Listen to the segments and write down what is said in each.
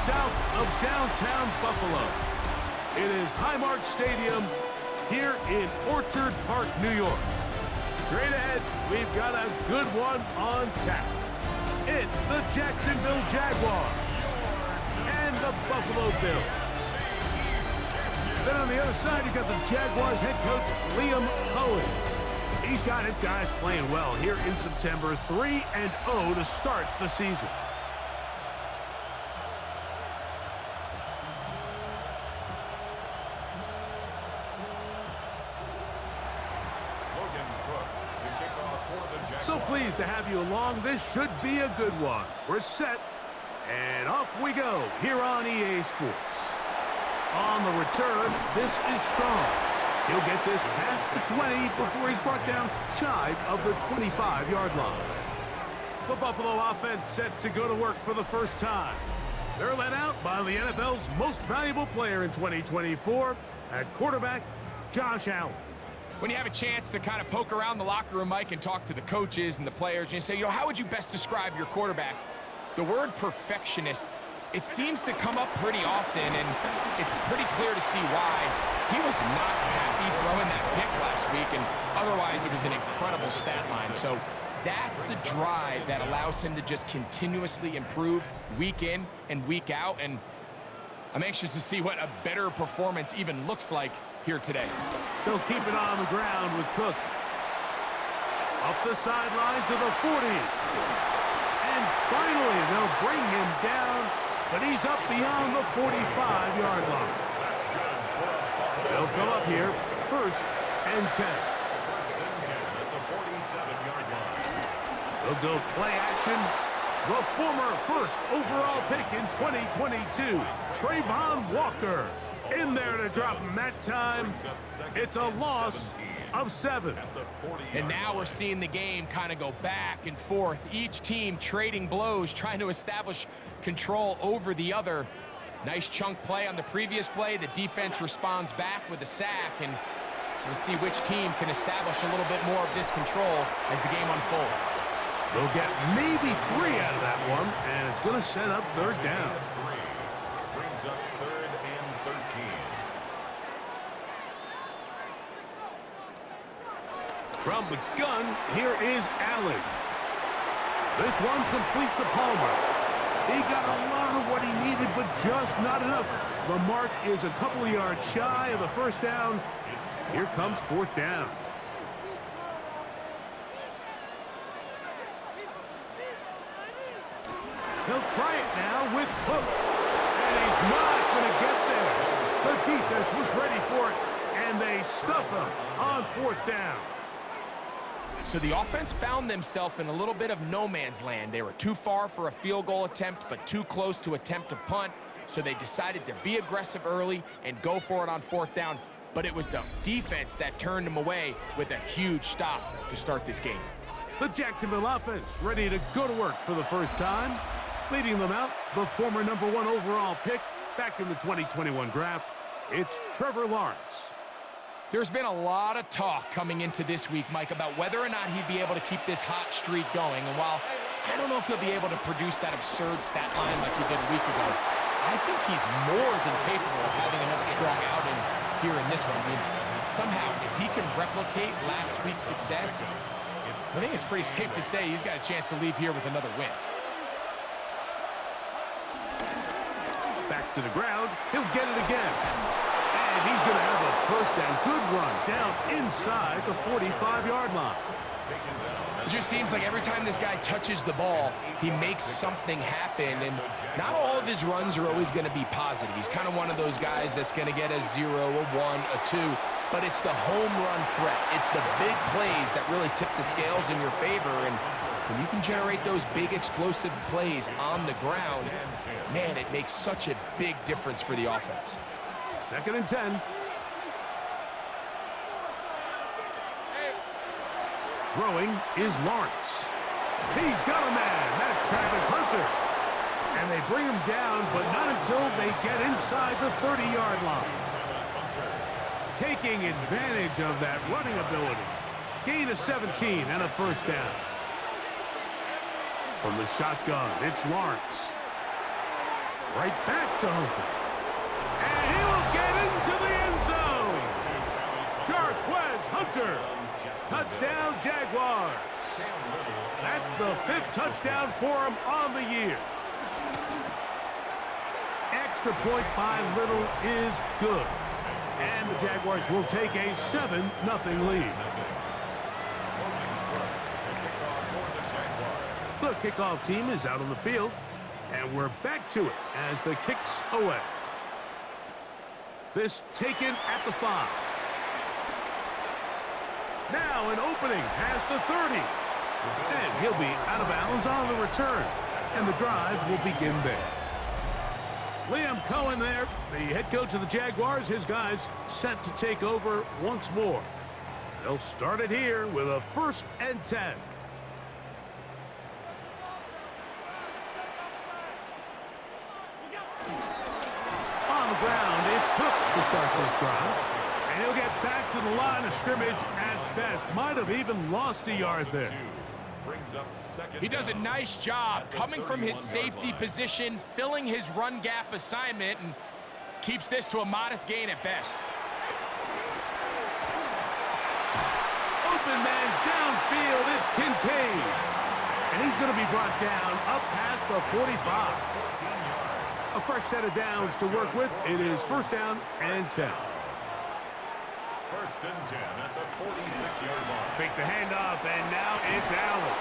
south of downtown Buffalo. It is Highmark Stadium here in Orchard Park, New York. Straight ahead, we've got a good one on tap. It's the Jacksonville Jaguars and the Buffalo Bills. Then on the other side, you've got the Jaguars head coach, Liam Cohen. He's got his guys playing well here in September, 3-0 to start the season. So pleased to have you along. This should be a good one. We're set, and off we go here on EA Sports. On the return, this is strong. He'll get this past the 20 before he's brought down shy of the 25-yard line. The Buffalo offense set to go to work for the first time. They're led out by the NFL's most valuable player in 2024 at quarterback, Josh Allen. When you have a chance to kind of poke around the locker room, Mike, and talk to the coaches and the players, and you say, how would you best describe your quarterback? The word perfectionist, it seems to come up pretty often, and it's pretty clear to see why. He was not happy throwing that pick last week, and otherwise it was an incredible stat line. So that's the drive that allows him to just continuously improve week in and week out, and I'm anxious to see what a better performance even looks like here today. They'll keep it on the ground with Cook. Up the sideline to the 40. And finally, they'll bring him down, but he's up beyond the 45-yard line. They'll come up here, 1st and 10. They'll go play action. The former first overall pick in 2022, Trayvon Walker, in there to drop him that time. It's a loss of 7. And now we're seeing the game kind of go back and forth. Each team trading blows, trying to establish control over the other. Nice chunk play on the previous play. The defense responds back with a sack, and we'll see which team can establish a little bit more of this control as the game unfolds. They'll get maybe 3 out of that one, and it's going to set up 3rd down. Brings up 3rd and 13. From the gun, here is Allen. This one complete to Palmer. He got a lot of what he needed, but just not enough. The mark is a couple of yards shy of the 1st down. Here comes 4th down. He'll try it now with Cook. And he's not going to get there. The defense was ready for it, and they stuff him on 4th down. So the offense found themselves in a little bit of no man's land. They were too far for a field goal attempt, but too close to attempt a punt. So they decided to be aggressive early and go for it on 4th down. But it was the defense that turned them away with a huge stop to start this game. The Jacksonville offense ready to go to work for the first time. Leading them out, the former #1 overall pick back in the 2021 draft, it's Trevor Lawrence. There's been a lot of talk coming into this week, Mike, about whether or not he'd be able to keep this hot streak going. And while I don't know if he'll be able to produce that absurd stat line like he did a week ago, I think he's more than capable of having another strong outing here in this one. I mean, somehow, if he can replicate last week's success, I think it's pretty safe to say he's got a chance to leave here with another win. Back to the ground, he'll get it again. And he's going to have a 1st and good run down inside the 45-yard line. It just seems like every time this guy touches the ball, he makes something happen, and not all of his runs are always going to be positive. He's kind of one of those guys that's going to get a 0, a 1, a 2, but it's the home run threat. It's the big plays that really tip the scales in your favor, and when you can generate those big explosive plays on the ground, man, it makes such a big difference for the offense. 2nd and 10. Throwing is Lawrence. He's got a man. That's Travis Hunter. And they bring him down, but not until they get inside the 30-yard line. Taking advantage of that running ability. Gain of 17 and a 1st down. From the shotgun, it's Lawrence. Right back to Hunter. And he will get into the end zone. Jarquez Hunter. Touchdown, Jaguars. That's the 5th touchdown for him on the year. Extra point by Little is good. And the Jaguars will take a 7-0 lead. The kickoff team is out on the field, and we're back to it as the kick's away. This taken at the 5. Now an opening past the 30. And he'll be out of bounds on the return. And the drive will begin there. Liam Cohen there, the head coach of the Jaguars. His guys set to take over once more. They'll start it here with a 1st and 10. On the ground, it's Cook to start this drive. And he'll get back to the line of scrimmage at best. Might have even lost a yard there. He does a nice job coming from his safety position, filling his run gap assignment, and keeps this to a modest gain at best. Open man downfield, it's Kincaid. And he's going to be brought down up past the 45. A fresh set of downs to work with. It is 1st down and 10. 1st and 10 at the 46-yard line. Fake the handoff, and now it's Allen.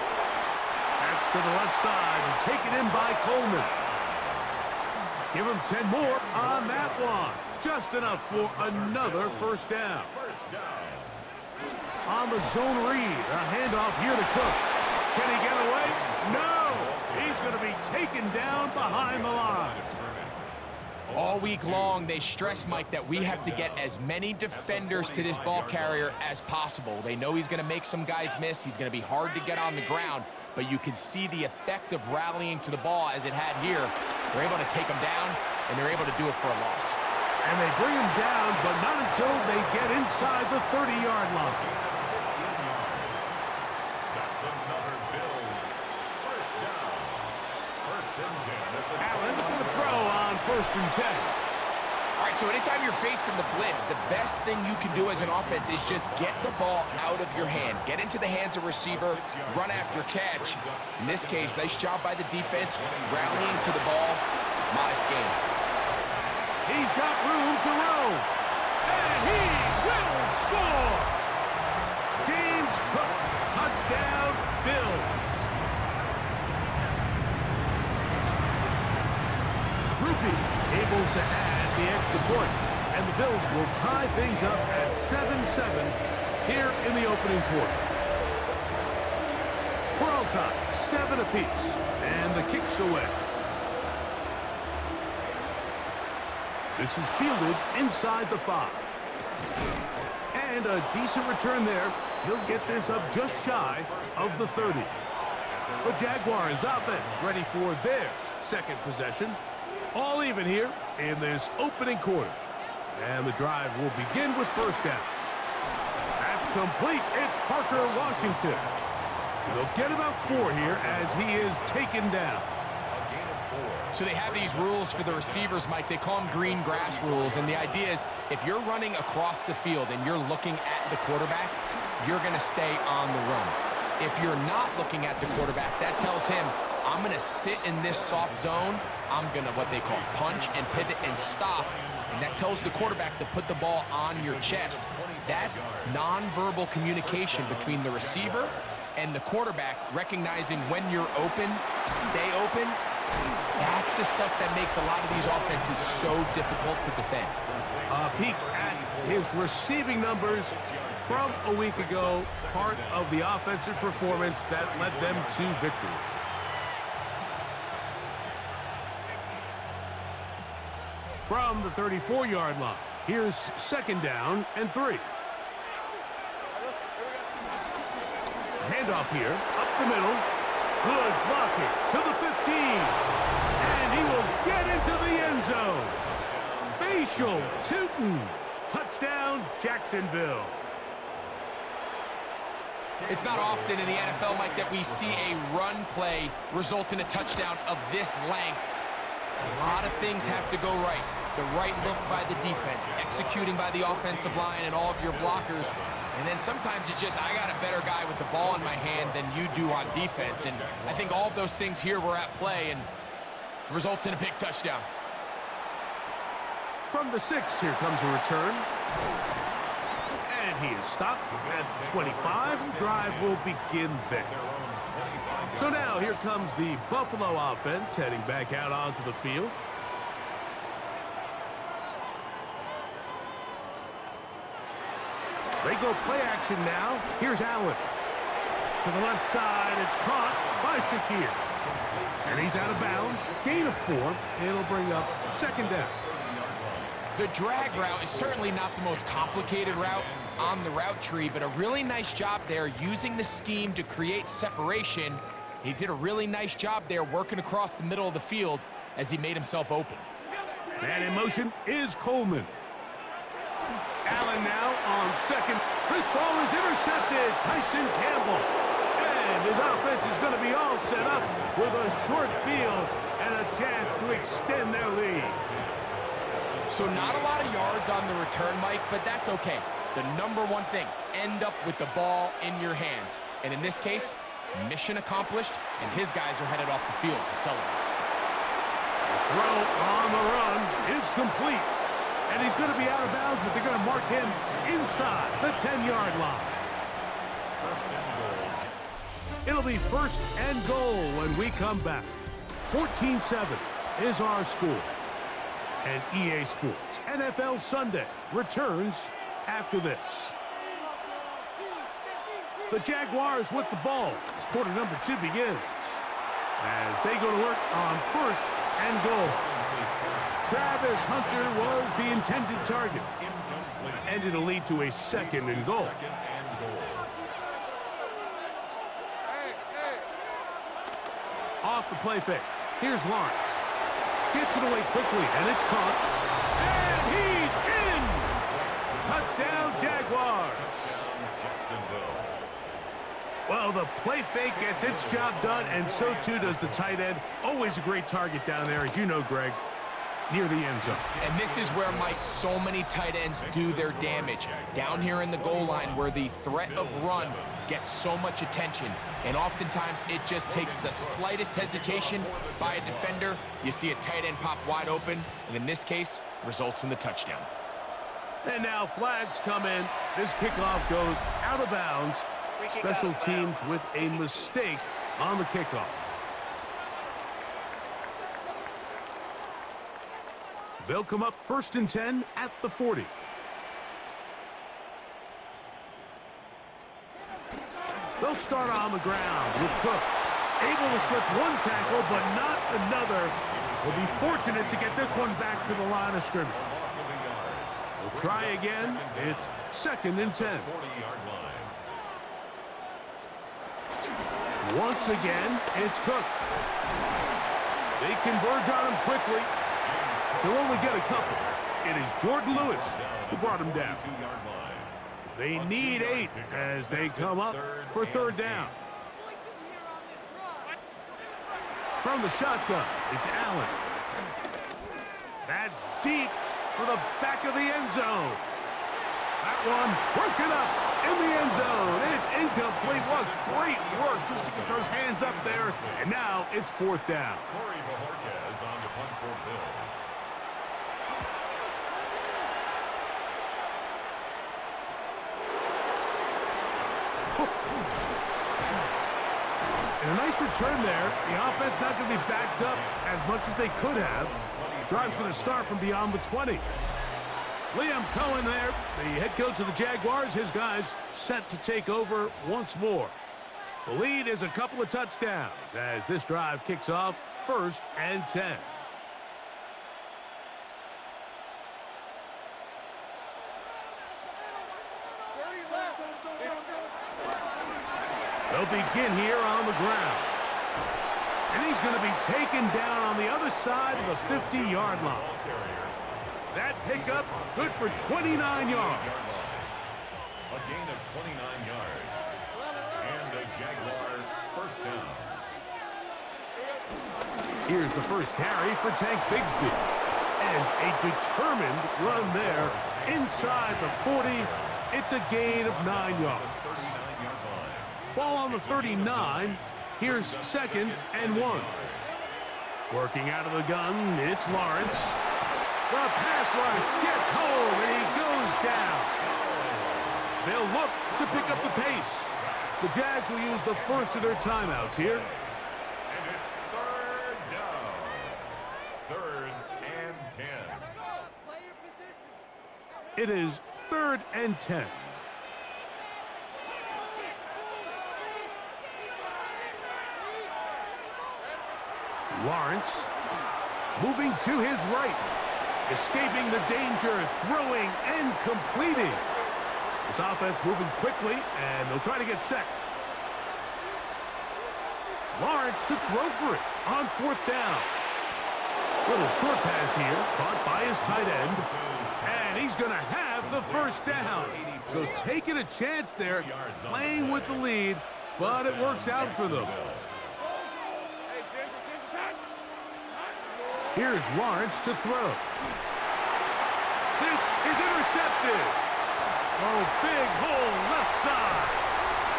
That's to the left side, and taken in by Coleman. Give him 10 more on that one. Just enough for another 1st down. 1st down. On the zone read, a handoff here to Cook. Can he get away? No! He's going to be taken down behind the line. All week long, they stress, Mike, that we have to get as many defenders to this ball carrier as possible. They know he's going to make some guys miss. He's going to be hard to get on the ground, but you can see the effect of rallying to the ball as it had here. They're able to take him down, and they're able to do it for a loss. And they bring him down, but not until they get inside the 30-yard line. That's another Bills 1st down. 1st and 10 at the Allen to the throw on 1st and 10. All right, so anytime you're facing the blitz, the best thing you can do as an offense is just get the ball out of your hand. Get into the hands of receiver, run after catch. In this case, nice job by the defense, rallying to the ball. Modest gain. He's got room to roam. And he will score. James Cook, touchdown, Bills. Groupie able to add the extra point. And the Bills will tie things up at 7-7 here in the opening quarter. We're all tied, 7 apiece. And the kick's away. This is fielded inside the 5. And a decent return there. He'll get this up just shy of the 30. The Jaguars offense ready for their 2nd possession. All even here in this opening quarter. And the drive will begin with 1st down. That's complete. It's Parker Washington. And they'll get about 4 here as he is taken down. So they have these rules for the receivers, Mike. They call them green grass rules. And the idea is if you're running across the field and you're looking at the quarterback, you're going to stay on the run. If you're not looking at the quarterback, that tells him, I'm going to sit in this soft zone. I'm going to what they call punch and pivot and stop. And that tells the quarterback to put the ball on your chest. That nonverbal communication between the receiver and the quarterback, recognizing when you're open, stay open, that's the stuff that makes a lot of these offenses so difficult to defend. A peek at his receiving numbers from a week ago, part of the offensive performance that led them to victory. From the 34-yard line, here's 2nd down and 3. Handoff here, up the middle. Good blocking to the 15. And he will get into the end zone. Facial Tootin. Touchdown, Jacksonville. It's not often in the NFL, Mike, that we see a run play result in a touchdown of this length. A lot of things have to go right. The right look by the defense, executing by the offensive line and all of your blockers. And then sometimes it's just, I got a better guy with the ball in my hand than you do on defense. And I think all of those things here were at play and results in a big touchdown. From the 6, here comes a return. And he is stopped at the 25. The drive will begin there. So now here comes the Buffalo offense heading back out onto the field. They go play action now. Here's Allen. To the left side, it's caught by Shakir. And he's out of bounds. Gain of 4. It'll bring up second down. The drag route is certainly not the most complicated route on the route tree, but a really nice job there using the scheme to create separation. He did a really nice job there working across the middle of the field as he made himself open. Man in motion is Coleman. Allen now on second. This ball is intercepted. Tyson Campbell. And his offense is going to be all set up with a short field and a chance to extend their lead. So not a lot of yards on the return, Mike, but that's okay. The number one thing, end up with the ball in your hands. And in this case, mission accomplished, and his guys are headed off the field to celebrate. The throw on the run is complete. And he's going to be out of bounds, but they're going to mark him inside the 10-yard line. It'll be first and goal when we come back. 14-7 is our score. And EA Sports NFL Sunday returns after this. The Jaguars with the ball as quarter number 2 begins. As they go to work on first and goal. Travis Hunter was the intended target. And it'll lead to a second and goal. Off the play fake. Here's Lawrence. Gets it away quickly, and it's caught. And he's in! Touchdown, Jaguars. Well, the play fake gets its job done, and so too does the tight end. Always a great target down there, as you know, Greg, near the end zone. And this is where, Mike, so many tight ends do their damage. Down here in the goal line where the threat of run gets so much attention. And oftentimes it just takes the slightest hesitation by a defender. You see a tight end pop wide open, and in this case, results in the touchdown. And now flags come in. This kickoff goes out of bounds. Special teams with a mistake on the kickoff. They'll come up first and 10 at the 40. They'll start on the ground with Cook. Able to slip one tackle, but not another. Will be fortunate to get this one back to the line of scrimmage. They'll try again. It's second and 10. Once again, it's Cook. They converge on him quickly. They'll only get a couple. It is Jordan Lewis who brought him down. They need 8 as they come up for third down. From the shotgun, it's Allen. That's deep for the back of the end zone. That one broken up in the end zone. It's incomplete. What great work just to get those hands up there. And now it's fourth down. On the punt for Bills. And a nice return there. The offense not going to be backed up as much as they could have. Drive's going to start from beyond the 20. Liam Cohen there, the head coach of the Jaguars. His guys set to take over once more. The lead is a couple of touchdowns as this drive kicks off first and 10. They'll begin here on the ground. And he's going to be taken down on the other side of the 50-yard line. That pickup good for 29 yards. A gain of 29 yards. And a Jaguar first down. Here's the first carry for Tank Bigsby. And a determined run there inside the 40. It's a gain of 9 yards. Ball on the 39. Here's 2nd and 1. Working out of the gun, it's Lawrence. The pass rush gets home, and he goes down. They'll look to pick up the pace. The Jags will use the first of their timeouts here. And it's 3rd down. 3rd and 10. It is 3rd and 10. Lawrence moving to his right, escaping the danger, throwing and completing. This offense moving quickly, and they'll try to get set. Lawrence to throw for it on 4th down. Little short pass here, caught by his tight end, and he's going to have the first down. So taking a chance there, playing with the lead, but it works out for them. Here's Lawrence to throw. This is intercepted. Oh, big hole left side.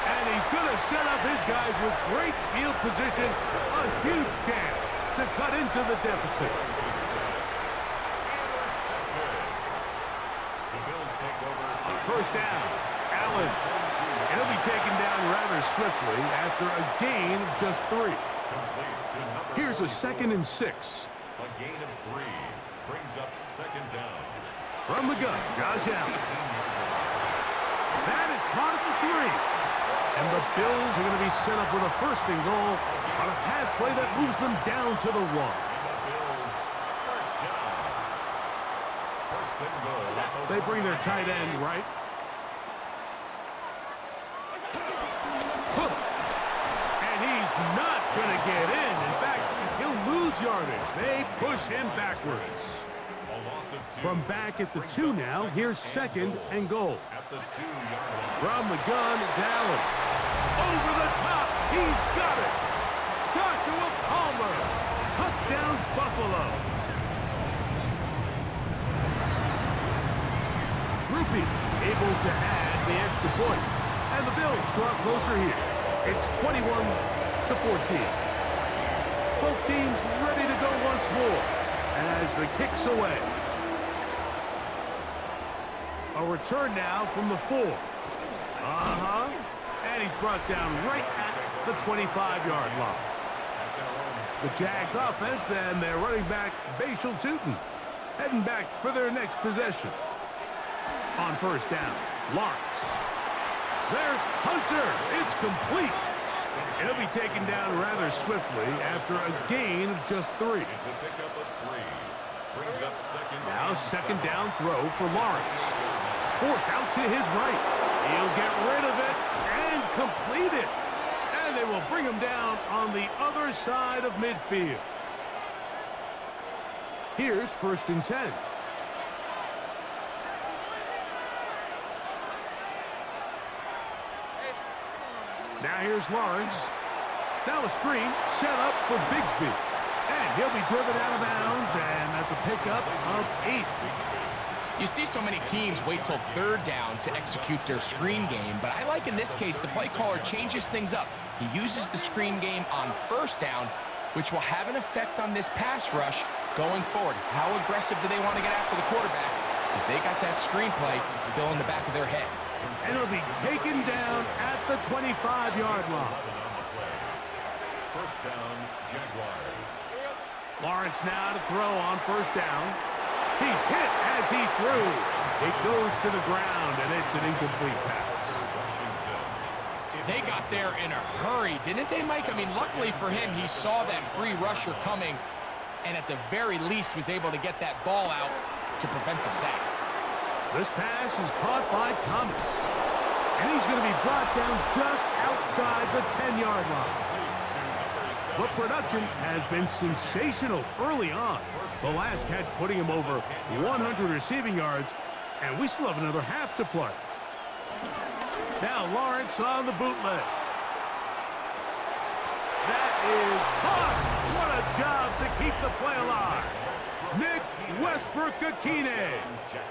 And he's going to set up his guys with great field position. A huge chance to cut into the deficit. First down, Allen. He'll be taken down rather swiftly after a gain of just 3. Here's a 2nd and 6. A gain of 3 brings up 2nd down. From the gun, Josh Allen. That is caught at the 3. And the Bills are going to be set up with a 1st and goal on a pass play that moves them down to the 1. Bills, 1st down. 1st and goal. They bring their tight end right. And he's not going to get in. In fact, he'll lose yardage. They push him backwards. From back at the 2 now, here's 2nd and goal. At the 2-yard line. From the gun, it's Allen. Over the top, he's got it. Joshua Palmer, touchdown Buffalo. Groupie able to add the extra point. And the Bills draw closer here. It's 21-14. Both teams ready to go once more as the kick's away. A return now from the 4. And he's brought down right at the 25-yard line. The Jags offense and their running back, Bashal Tootin, heading back for their next possession. On 1st down, Lawrence. There's Hunter. It's complete. It'll be taken down rather swiftly after a gain of just 3. It's a pickup of 3. Brings up 2nd. Now 2nd down throw for Lawrence. Forced out to his right. He'll get rid of it and complete it. And they will bring him down on the other side of midfield. Here's 1st and 10. Now here's Lawrence. Now a screen set up for Bigsby. And he'll be driven out of bounds, and that's a pickup of 8. You see so many teams wait till 3rd down to execute their screen game, but I like in this case the play caller changes things up. He uses the screen game on 1st down, which will have an effect on this pass rush going forward. How aggressive do they want to get after the quarterback? Because they got that screen play still in the back of their head. And it'll be taken down at the 25-yard line. 1st down, Jaguars. Lawrence now to throw on 1st down. He's hit as he threw. It goes to the ground, and it's an incomplete pass. They got there in a hurry, didn't they, Mike? I mean, luckily for him, he saw that free rusher coming, and at the very least was able to get that ball out to prevent the sack. This pass is caught by Thomas. And he's going to be brought down just outside the 10-yard line. The production has been sensational early on. The last catch putting him over 100 receiving yards, and we still have another half to play. Now Lawrence on the bootleg. That is caught. job to keep the play alive. Nick Westbrook-Akine.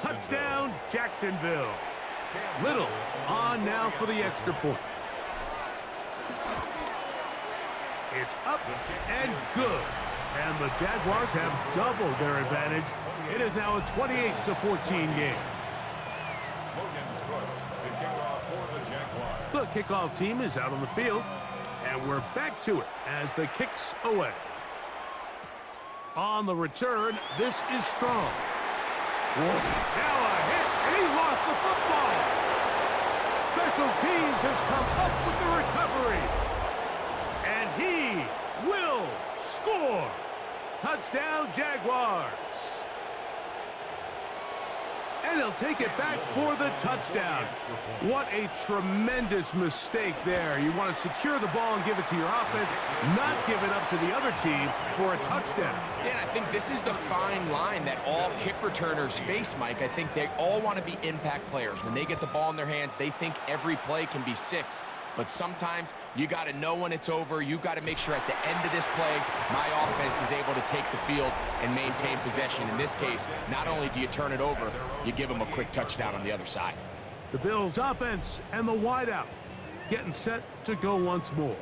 Touchdown, Jacksonville. Little on now for the extra point. It's up and good. And the Jaguars have doubled their advantage. It is now a 28-14 game. The kickoff team is out on the field. And we're back to it as the kick's away. On the return, this is strong. Whoa. Now a hit, and he lost the football. Special teams has come up with the recovery. And he will score. Touchdown, Jaguars. And he'll take it back for the touchdown. What a tremendous mistake there. You want to secure the ball and give it to your offense, not give it up to the other team for a touchdown. Yeah, and I think this is the fine line that all kick returners face, Mike. I think they all want to be impact players. When they get the ball in their hands, they think every play can be 6. But sometimes you got to know when it's over. You got to make sure at the end of this play, my offense is able to take the field and maintain possession. In this case, not only do you turn it over, you give them a quick touchdown on the other side. The Bills' offense and the wideout getting set to go once more.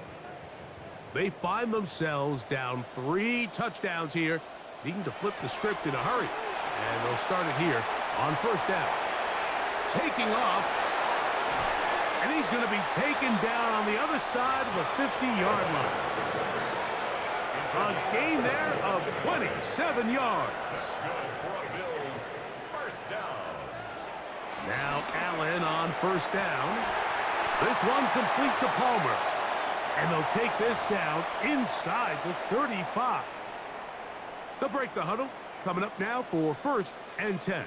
They find themselves down 3 touchdowns here, needing to flip the script in a hurry. And they'll start it here on first down. Taking off. And he's going to be taken down on the other side of the 50-yard line. A gain there of 27 yards. Now Allen on first down. This one complete to Palmer. And they'll take this down inside the 35. They'll break the huddle. Coming up now for first and 10.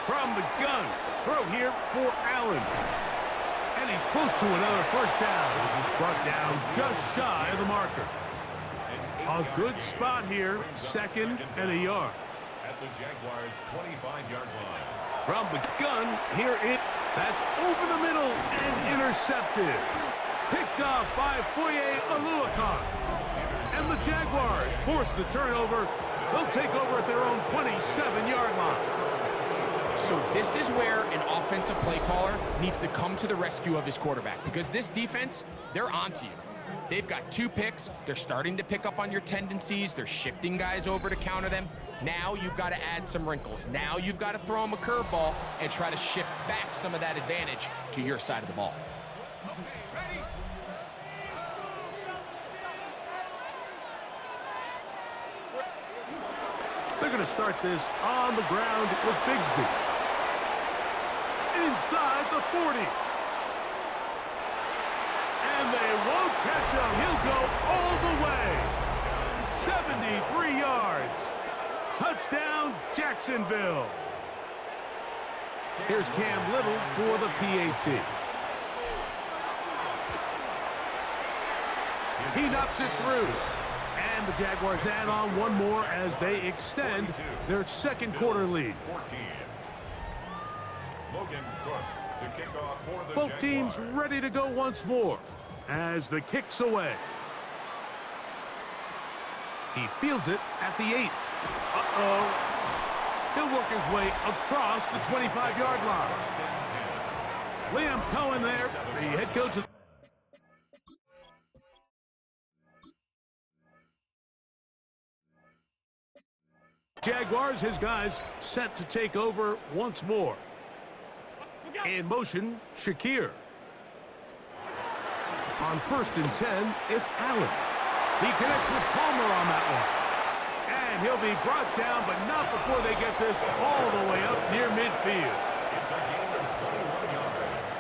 From the gun, throw here for Allen. And he's close to another first down as he's brought down just shy of the marker. A good spot here, 2nd and a yard. At the Jaguars' 25-yard line. From the gun, that's over the middle and intercepted. Picked off by Foye Oluokun. And the Jaguars force the turnover. They'll take over at their own 27-yard line. So this is where an offensive play caller needs to come to the rescue of his quarterback, because this defense, they're onto you. They've got 2 picks. They're starting to pick up on your tendencies. They're shifting guys over to counter them. Now you've got to add some wrinkles. Now you've got to throw them a curveball and try to shift back some of that advantage to your side of the ball. They're going to start this on the ground with Bigsby. Inside the 40. And they won't catch him. He'll go all the way. 73 yards. Touchdown, Jacksonville. Here's Cam Little for the PAT. He knocks it through. And the Jaguars add on one more as they extend their second quarter lead. Both teams ready to go once more as the kick's away. He fields it at the 8. He'll work his way across the 25-yard line. Liam Cohen there, the head coach of Jaguars, his guys set to take over once more. In motion, Shakir. On first and 10, it's Allen. He connects with Palmer on that one. And he'll be brought down, but not before they get this all the way up near midfield. It's a gain of 21 yards.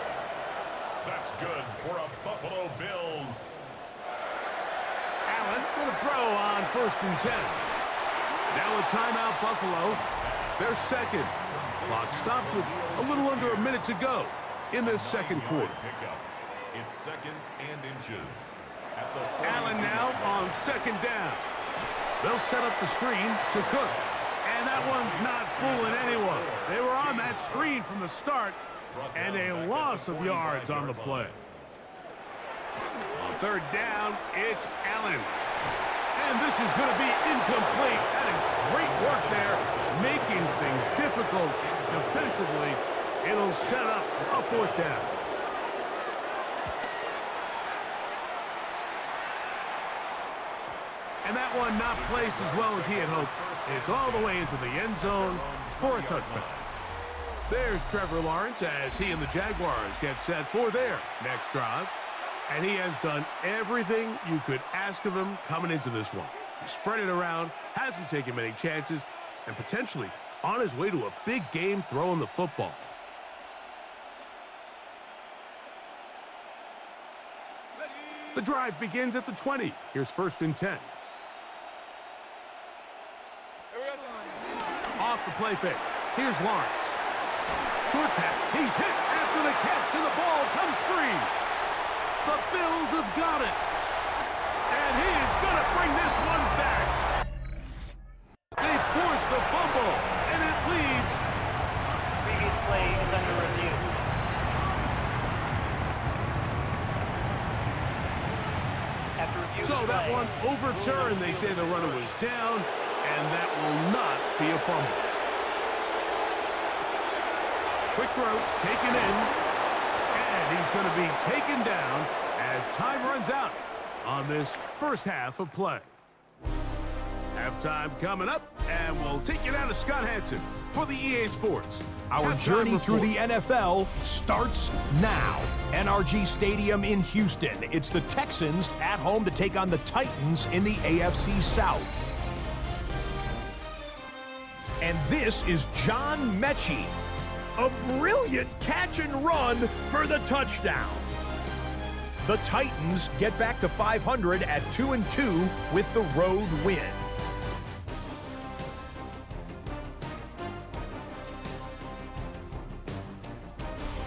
That's good for a Buffalo Bills. Allen with a throw on first and 10. Now a timeout, Buffalo. Their second. Clock stops with a little under a minute to go in this second quarter. It's 2nd and inches. Allen now on second down. They'll set up the screen to Cook. And that one's not fooling anyone. They were on that screen from the start, and a loss of yards on the play. On third down, it's Allen. And this is going to be incomplete. That is great work there, making things difficult defensively. It'll set up a 4th down. And that one not placed as well as he had hoped. It's all the way into the end zone for a touchback. There's Trevor Lawrence as he and the Jaguars get set for their next drive. And he has done everything you could ask of him coming into this one. He spread it around, hasn't taken many chances, and potentially on his way to a big game throwing the football. The drive begins at the 20. Here's 1st and 10. Off the play fake. Here's Lawrence. Short pass. He's hit after the catch, and the ball comes free. The Bills have got it. And he is going to bring this one back. They force the fumble, and it leads. Previous play is under review. After review So that play, one overturned. They say the runner was down, and that will not be a fumble. Quick throw, taken in, and he's going to be taken down as time runs out on this first half of play. Halftime coming up, and we'll take you down to Scott Hansen for the EA Sports. Our Halftime journey through report. the NFL starts now. NRG Stadium in Houston. It's the Texans at home to take on the Titans in the AFC South. And this is John Mechie. A brilliant catch and run for the touchdown. The Titans get back to 500 at 2-2 with the road win.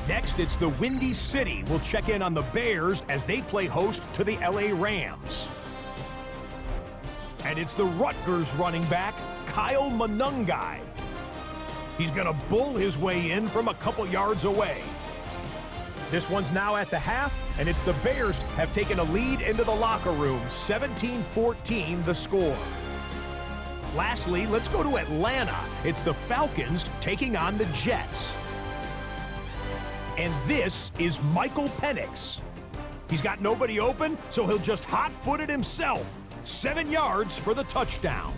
Next, it's the Windy City. We'll check in on the Bears as they play host to the LA Rams. And it's the Rutgers running back, Kyle Monungai. He's going to bull his way in from a couple yards away. This one's now at the half, and it's the Bears have taken a lead into the locker room, 17-14 the score. Lastly, let's go to Atlanta. It's the Falcons taking on the Jets. And this is Michael Penix. He's got nobody open, so he'll just hot-foot it himself. 7 yards for the touchdown.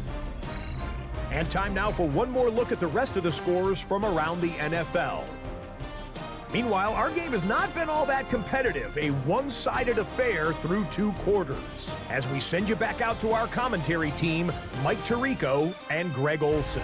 And time now for one more look at the rest of the scores from around the NFL. Meanwhile, our game has not been all that competitive, a one-sided affair through 2 quarters. As we send you back out to our commentary team, Mike Tirico and Greg Olson.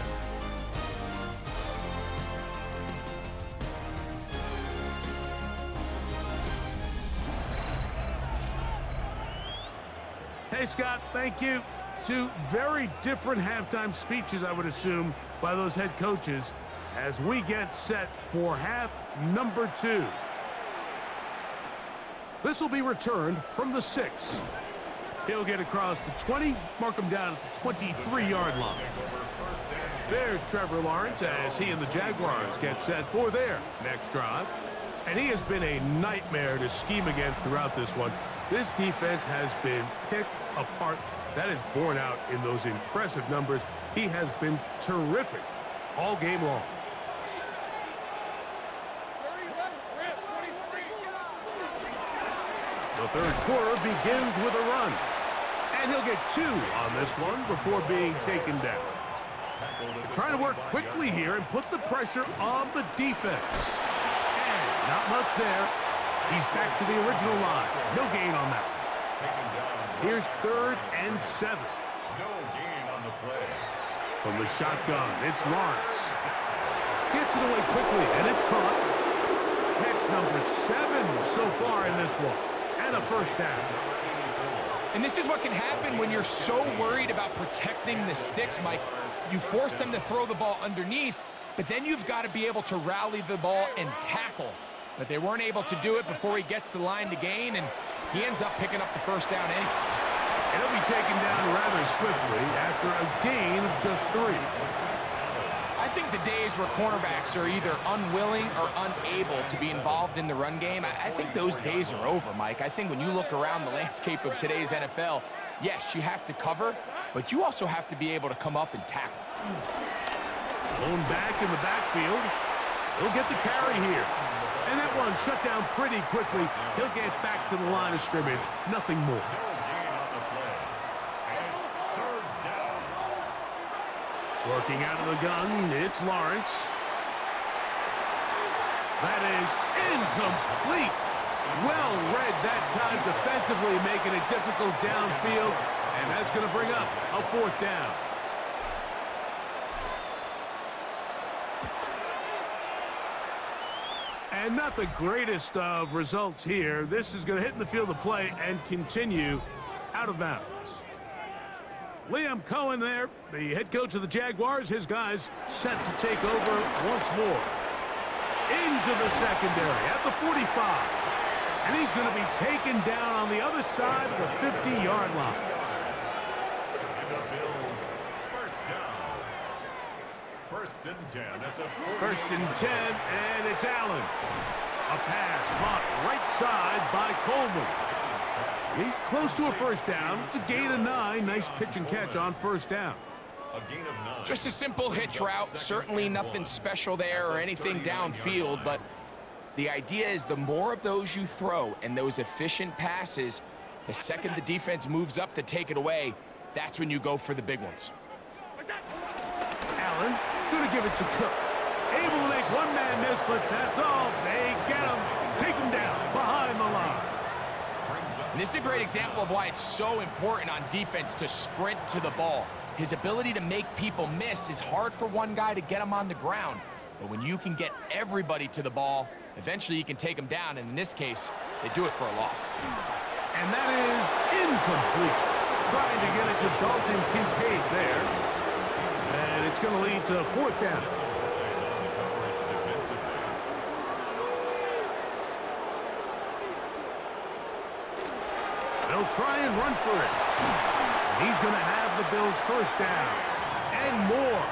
Hey, Scott, thank you. 2 very different halftime speeches, I would assume, by those head coaches as we get set for half number 2. This will be returned from the 6. He'll get across the 20, mark him down at the 23-yard line. There's Trevor Lawrence as he and the Jaguars get set for their next drive. And he has been a nightmare to scheme against throughout this one. This defense has been picked apart. That is borne out in those impressive numbers. He has been terrific all game long. The third quarter begins with a run. And he'll get 2 on this one before being taken down. They're trying to work quickly here and put the pressure on the defense. And not much there. He's back to the original line. No gain on that. Here's 3rd and 7. No gain on the play. From the shotgun, it's Lawrence. Gets it away quickly, and it's caught. Catch number 7 so far in this one. And a first down. And this is what can happen when you're so worried about protecting the sticks, Mike. You force them to throw the ball underneath, but then you've got to be able to rally the ball and tackle. But they weren't able to do it before he gets the line to gain, and he ends up picking up the first down anyway. And he'll be taken down rather swiftly after a gain of just 3. I think the days where cornerbacks are either unwilling or unable to be involved in the run game, I think those days are over, Mike. I think when you look around the landscape of today's NFL, Yes, you have to cover, but you also have to be able to come up and tackle. Blown back in the backfield. He'll get the carry here. And that one shut down pretty quickly. He'll get back to the line of scrimmage. Nothing more. No gain on the play. And it's third down. Working out of the gun, it's Lawrence. That is incomplete. Well read that time defensively, making it difficult downfield. And that's going to bring up a fourth down. And not the greatest of results here. This is going to hit in the field of play and continue out of bounds. Liam Cohen there, the head coach of the Jaguars. His guys set to take over once more. Into the secondary at the 45. And he's going to be taken down on the other side of the 50-yard line. And the Bills, first down. First and 10 at the 40. First and 10, and it's Allen. A pass caught right side by Coleman. He's close to a first down. It's a gain of 9. Nice pitch and catch on first down. A gain of 9. Just a simple hitch route. Certainly nothing special there or anything downfield, but the idea is the more of those you throw and those efficient passes, the second the defense moves up to take it away, that's when you go for the big ones. Allen going to give it to Cook. Able to make one man miss, but that's all. They get him. Take him down behind the line. And this is a great example of why it's so important on defense to sprint to the ball. His ability to make people miss is hard for one guy to get him on the ground. But when you can get everybody to the ball, eventually you can take them down, and in this case, they do it for a loss. And that is incomplete. Trying to get it to Dalton Kincaid there. And it's going to lead to fourth down. They'll try and run for it. And he's going to have the Bills first down. And more.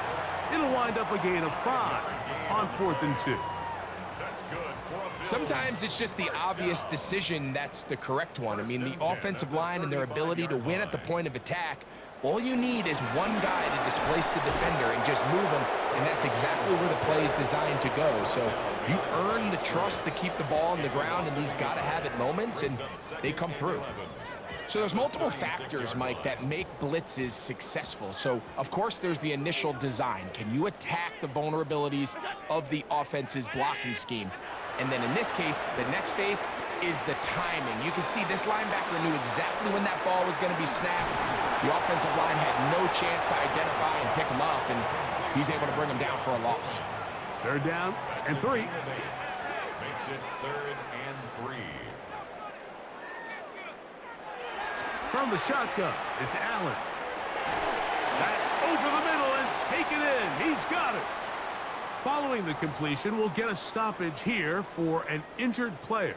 It'll wind up a gain of 5 on 4th and 2. Sometimes it's just the obvious decision that's the correct one. I mean, the offensive line and their ability to win at the point of attack, all you need is one guy to displace the defender and just move him, and that's exactly where the play is designed to go. So you earn the trust to keep the ball on the ground in these gotta-have-it moments, and they come through. So there's multiple factors, Mike, that make blitzes successful. So, of course, there's the initial design. Can you attack the vulnerabilities of the offense's blocking scheme? And then in this case, the next phase is the timing. You can see this linebacker knew exactly when that ball was going to be snapped. The offensive line had no chance to identify and pick him up, and he's able to bring him down for a loss. Third down and 3. Makes it 3rd and 3. From the shotgun, it's Allen. That's over the middle and taken in. He's got it. Following the completion, we'll get a stoppage here for an injured player.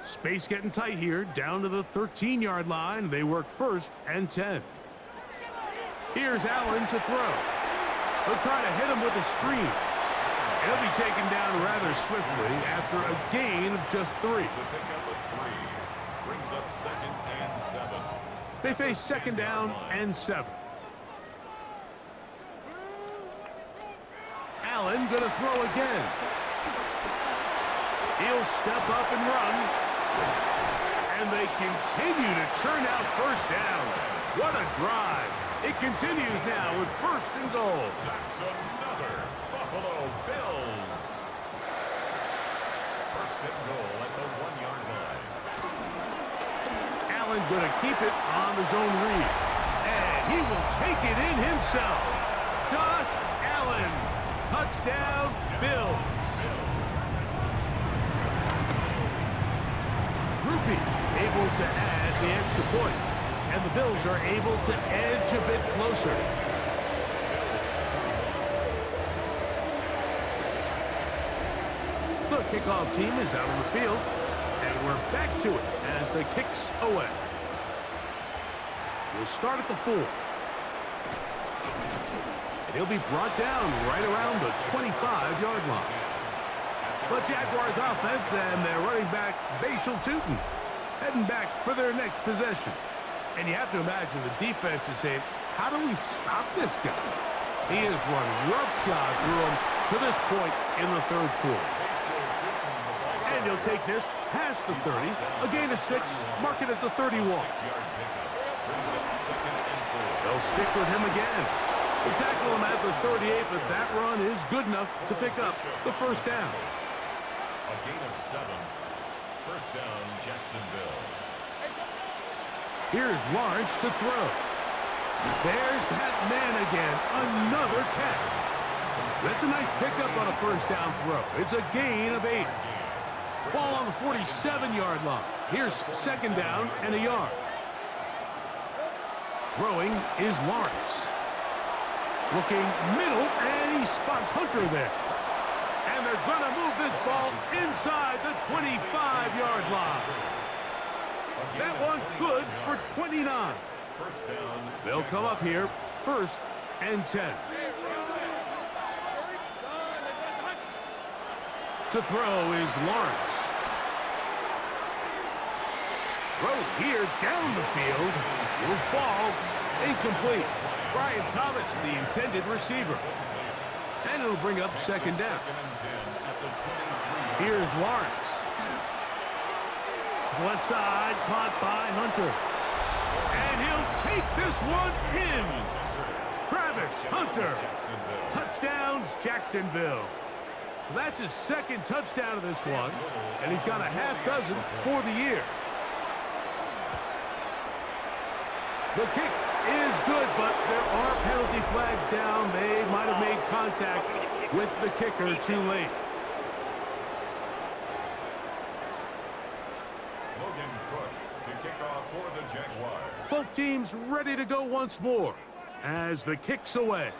Space getting tight here, down to the 13-yard line. They work 1st and 10. Here's Allen to throw. They'll try to hit him with a screen. He'll be taken down rather swiftly after a gain of just 3. To pick up a 3. Brings up 2nd and 7. They face 2nd down and 7. Allen going to throw again. He'll step up and run. And they continue to churn out first down. What a drive. It continues now with 1st and goal. That's another Buffalo Bills. 1st and goal at the 1-yard line. Allen going to keep it on his own read. And he will take it in himself. Josh Allen. Touchdown, Bills. Groupie able to add the extra point. And the Bills are able to edge a bit closer. The kickoff team is out on the field. And we're back to it as the kick's away. We'll start at the 4. And he'll be brought down right around the 25-yard line. The Jaguars offense and their running back, Bashal Tootin, heading back for their next possession. And you have to imagine the defense is saying, how do we stop this guy? He has run roughshod through him to this point in the third quarter. And he'll take this past the 30, a gain of 6, mark it at the 31. They'll stick with him again. They tackle him at the 38, but that run is good enough to pick up the first down. A gain of 7. First down, Jacksonville. Here's Lawrence to throw. There's that man again, another catch. That's a nice pickup on a first down throw. It's a gain of 8. Ball on the 47-yard line. Here's second down and a yard. Throwing is Lawrence. Looking middle, and he spots Hunter there. And they're going to move this ball inside the 25-yard line. That one good for 29. They'll come up here, 1st and 10. To throw is Lawrence. Throw here down the field. Will fall incomplete. Brian Thomas, the intended receiver. And it'll bring up second down. Here's Lawrence. To the left side, caught by Hunter. And he'll take this one in. Travis Hunter. Touchdown, Jacksonville. So that's his second touchdown of this one, and he's got a half dozen for the year. The kick is good, but there are penalty flags down. They might have made contact with the kicker too late. Logan Cook to kick off for the Jaguars. Both teams ready to go once more as the kick's away.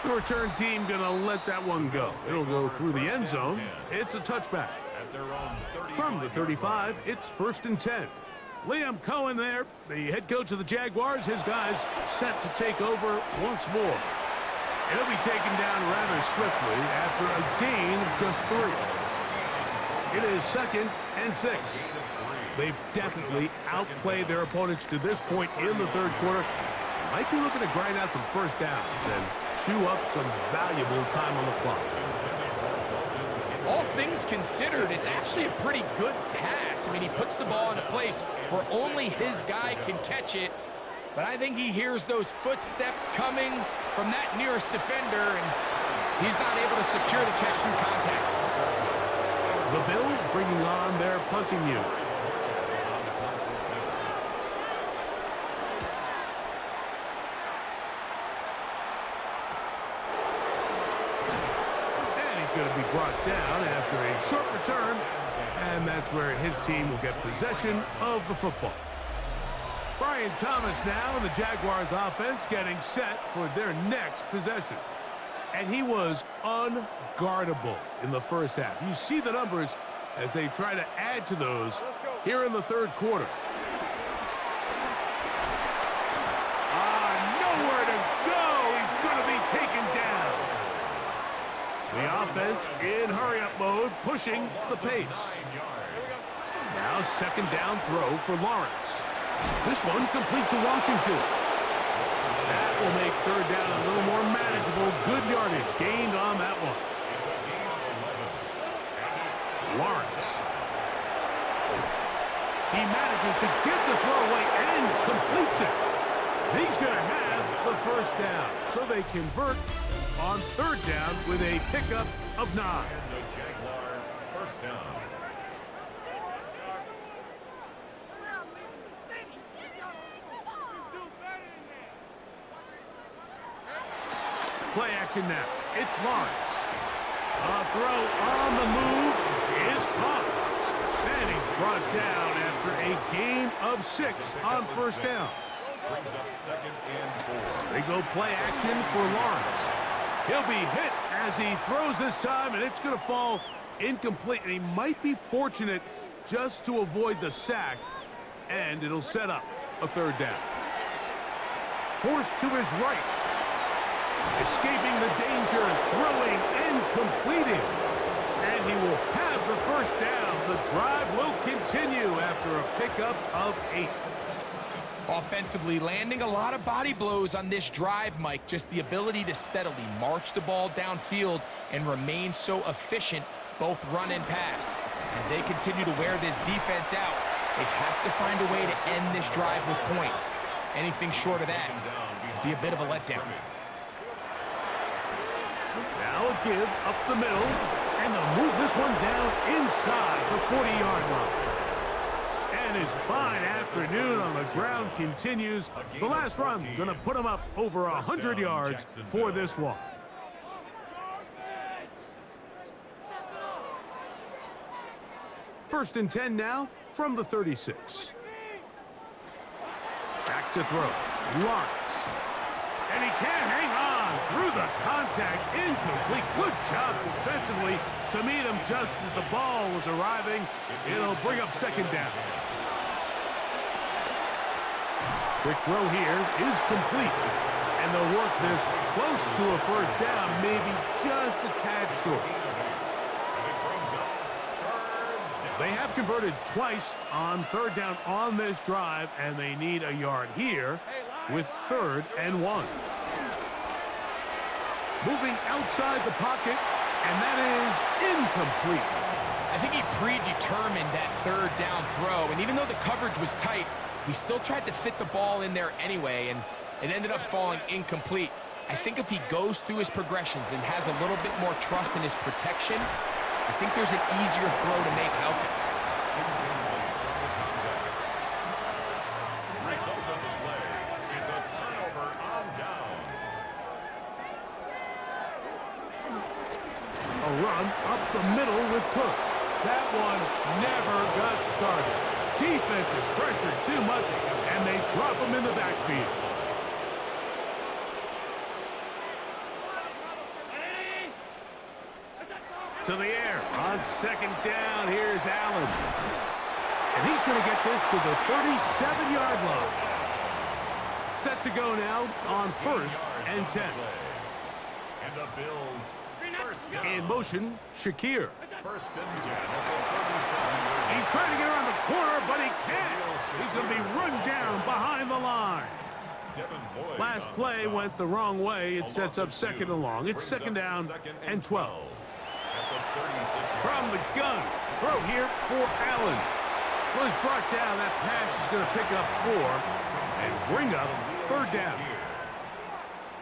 The return team going to let that one go. It'll go through the end zone. It's a touchback. From the 35, it's 1st and 10. Liam Cohen there, the head coach of the Jaguars. His guys set to take over once more. He'll be taken down rather swiftly after a gain of just 3. It is 2nd and 6. They've definitely outplayed their opponents to this point in the third quarter. Might be looking to grind out some first downs and chew up some valuable time on the clock. All things considered, it's actually a pretty good pass. I mean, he puts the ball in a place where only his guy can catch it. But I think he hears those footsteps coming from that nearest defender, and he's not able to secure the catch through contact. The Bills bringing on their punting unit. Going to be brought down after a short return, and that's where his team will get possession of the football. Brian Thomas now in the Jaguars offense getting set for their next possession. And he was unguardable in the first half. You see the numbers as they try to add to those here in the third quarter. Nowhere to go. He's going to be taken down. The offense in hurry-up mode, pushing the pace. Now second down throw for Lawrence. This one complete to Washington. That will make third down a little more manageable. Good yardage gained on that one. Lawrence. He manages to get the throw away and completes it. He's going to have the first down. So they convert on third down with a pickup of 9. And the Jaguar first down. Play action now. It's Lawrence. A throw on the move is caught. And he's brought down after a gain of 6 on first down. Brings up 2nd and 4. They go play action for Lawrence. He'll be hit as he throws this time, and it's going to fall incomplete. And he might be fortunate just to avoid the sack, and it'll set up a third down. Forced to his right. Escaping the danger, throwing and completing. And he will have the first down. The drive will continue after a pickup of 8. Offensively, landing a lot of body blows on this drive, Mike. Just the ability to steadily march the ball downfield and remain so efficient, both run and pass. As they continue to wear this defense out, they have to find a way to end this drive with points. Anything short of that would be a bit of a letdown. Now a give up the middle, and they'll move this one down inside the 40-yard line. And his fine afternoon on the ground continues. The last run going to put him up over 100 yards for this one. First and 10 now from the 36. Back to throw. Lawrence. And he can't hang on through the contact. Incomplete. Good job defensively to meet him just as the ball was arriving. It'll bring up second down. Quick throw here is complete. And they'll work this close to a first down, maybe just a tad short. They have converted twice on third down on this drive, and they need a yard here with 3rd and 1. Moving outside the pocket, and that is incomplete. I think he predetermined that third down throw, and even though the coverage was tight, he still tried to fit the ball in there anyway, and it ended up falling incomplete. I think if he goes through his progressions and has a little bit more trust in his protection, I think there's an easier throw to make out there. Result of the play is a turnover on downs. A run up the middle with Cook. That one never got started. Defensive pressure too much, and they drop him in the backfield. To the air on second down. Here's Allen. And he's going to get this to the 37-yard line. Set to go now on 1st and 10. And the Bills first down. In motion, Shakir. First and 10 at the 37. He's trying to get around the corner, but he can't. He's going to be run down behind the line. Last play went the wrong way. It sets up 2nd and long. It's 2nd down and 12. From the gun, throw here for Allen. Well, he's brought down. That pass is going to pick up 4 and bring up 3rd down.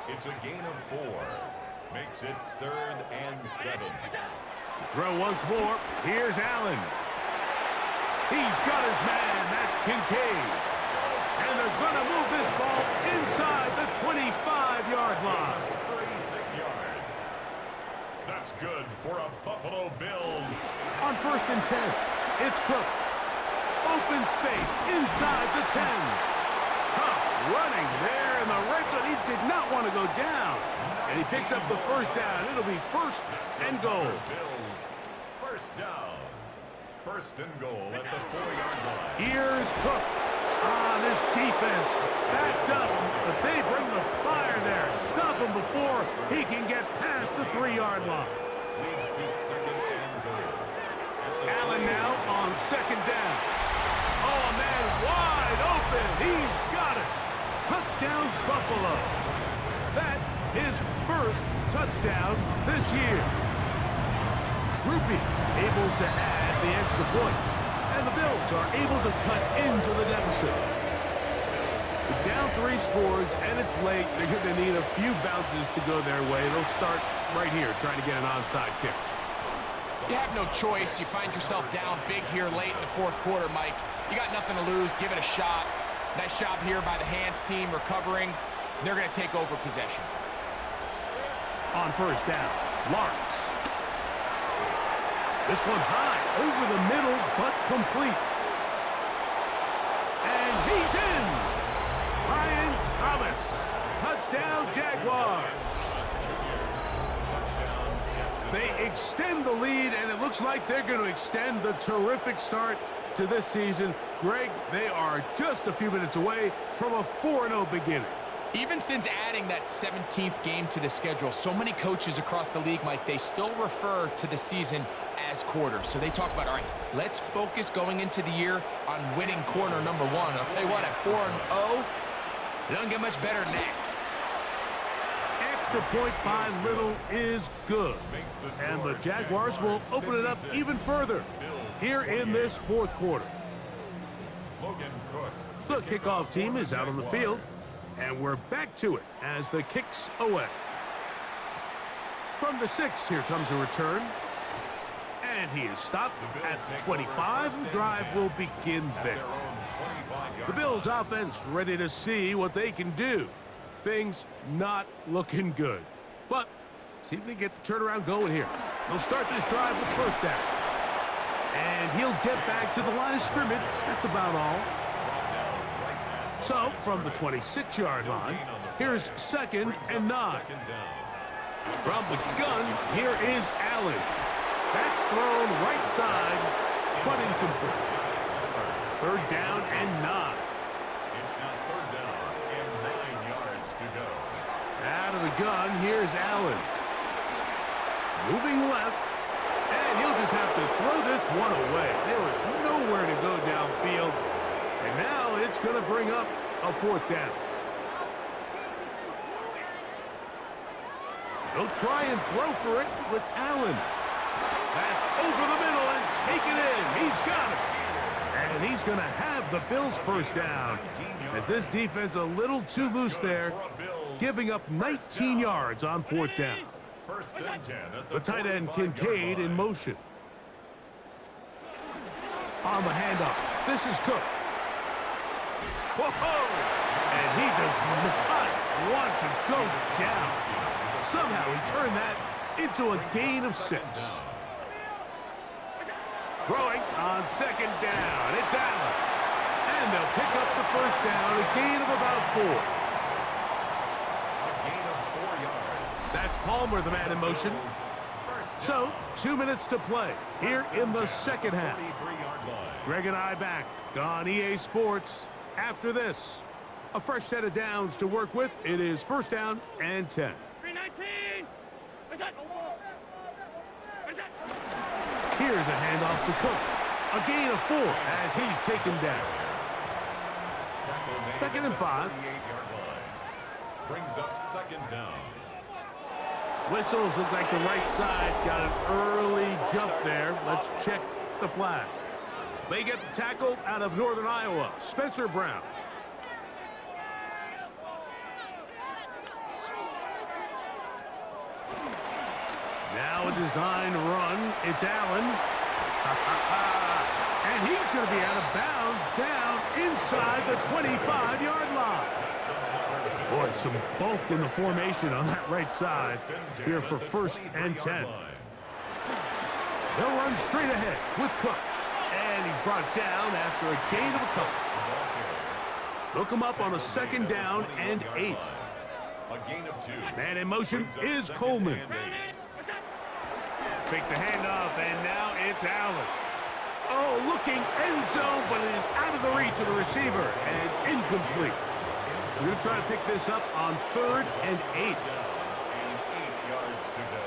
It's a gain of 4. Makes it 3rd and 7. To throw once more, here's Allen. He's got his man. That's Kincaid. And they're going to move this ball inside the 25-yard line. 36 yards. That's good for a Buffalo Bills. On 1st and 10, it's Cook. Open space inside the 10. Tough running there in the red zone. He did not want to go down. And he picks up the first down. It'll be 1st and goal. Bills, first down. 1st and goal at the 4-yard line. Here's Cook. This defense backed up, but they bring the fire there. Stop him before he can get past the 3-yard line. Leads to 2nd and goal. Allen now on 2nd down. Oh, man, wide open. He's got it. Touchdown, Buffalo. That his 1st touchdown this year. Groupie able to add the extra point. And the Bills are able to cut into the deficit. Down 3 scores, and it's late. They're going to need a few bounces to go their way. They'll start right here trying to get an onside kick. You have no choice. You find yourself down big here late in the 4th quarter, Mike. You got nothing to lose. Give it a shot. Nice job here by the hands team recovering. They're going to take over possession. On 1st down, Lawrence. This one high, over the middle, but complete. And he's in. Brian Thomas. Touchdown, Jaguars. They extend the lead, and it looks like they're going to extend the terrific start to this season. Greg, they are just a few minutes away from a 4-0 beginning. Even since adding that 17th game to the schedule, so many coaches across the league, Mike, they still refer to the season as quarters. So they talk about, all right, let's focus going into the year on winning quarter number one. I'll tell you what, at 4-0, it doesn't get much better than that. Extra point by little is good. And the Jaguars will open it up even further here in this fourth quarter. The kickoff team is out on the field, and we're back to it as the kick's away. From the 6, here comes a return. And he is stopped at the 25. The drive will begin there. The Bills offense ready to see what they can do. Things not looking good. But see if they get the turnaround going here. They'll start this drive with first down. And he'll get back to the line of scrimmage. That's about all. So, from the 26-yard line, here's 2nd and 9. From the gun, here is Allen. That's thrown right side, but incomplete. 3rd down and 9. It's now 3rd down and 9 yards to go. Out of the gun, here's Allen. Moving left, and he'll just have to throw this one away. There was nowhere to go downfield, and now it's going to bring up a 4th down. He'll try and throw for it with Allen. That's over the middle and taken in. He's got it. And he's going to have the Bills' first down, as this defense a little too loose there, giving up 19 yards on 4th down. The tight end Kincaid in motion. On the handoff, this is Cook. Whoa! And he does not want to go down. Somehow he turned that into a gain of 6. Throwing on 2nd down, it's Allen. And they'll pick up the first down, a gain of about 4. A gain of 4 yards. That's Palmer, the man in motion. So, 2 minutes to play here in the second half. Greg and I back on EA Sports after this. A fresh set of downs to work with. It is 1st down and 10. 319! Here's a handoff to Cook. A gain of 4 as he's taken down. 2nd and 5. Brings up 2nd down. Whistles look like the right side got an early jump there. Let's check the flag. They get the tackle out of Northern Iowa, Spencer Brown. Now a design run. It's Allen. And he's going to be out of bounds down inside the 25-yard line. Boy, some bulk in the formation on that right side here for 1st and 10. They'll run straight ahead with Cook. And he's brought down after a gain of a couple. They'll come up on a 2nd down and 8. Man in motion is Coleman. Fake the handoff, and now it's Allen. Oh, looking end zone, but it is out of the reach of the receiver and incomplete. We're going to try to pick this up on 3rd and 8. 8 yards to go.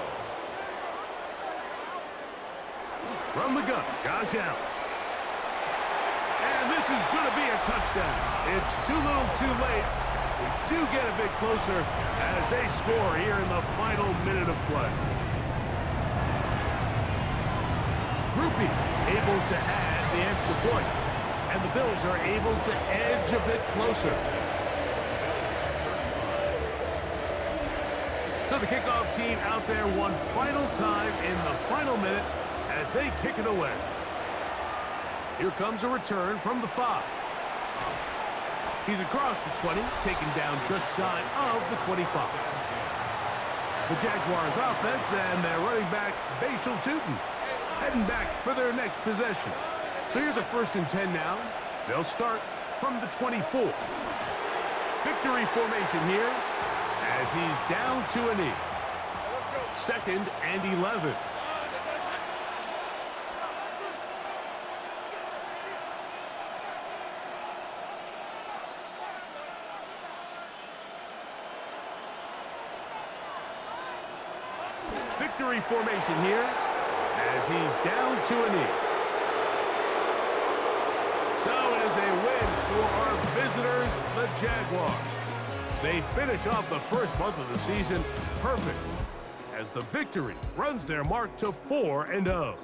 From the gun, Josh Allen. And this is going to be a touchdown. It's too little too late. We do get a bit closer as they score here in the final minute of play. Groupie able to add the extra point. And the Bills are able to edge a bit closer. So the kickoff team out there one final time in the final minute as they kick it away. Here comes a return from the 5. He's across the 20, taken down just shy of the 25. The Jaguars offense and their running back, Bashal Tootin, heading back for their next possession. So here's a 1st and 10 now. They'll start from the 24. Victory formation here as he's down to a knee. 2nd and 11. Victory formation here as he's down to a knee. So it is a win for our visitors, the Jaguars. They finish off the first month of the season perfect as the victory runs their mark to 4-0.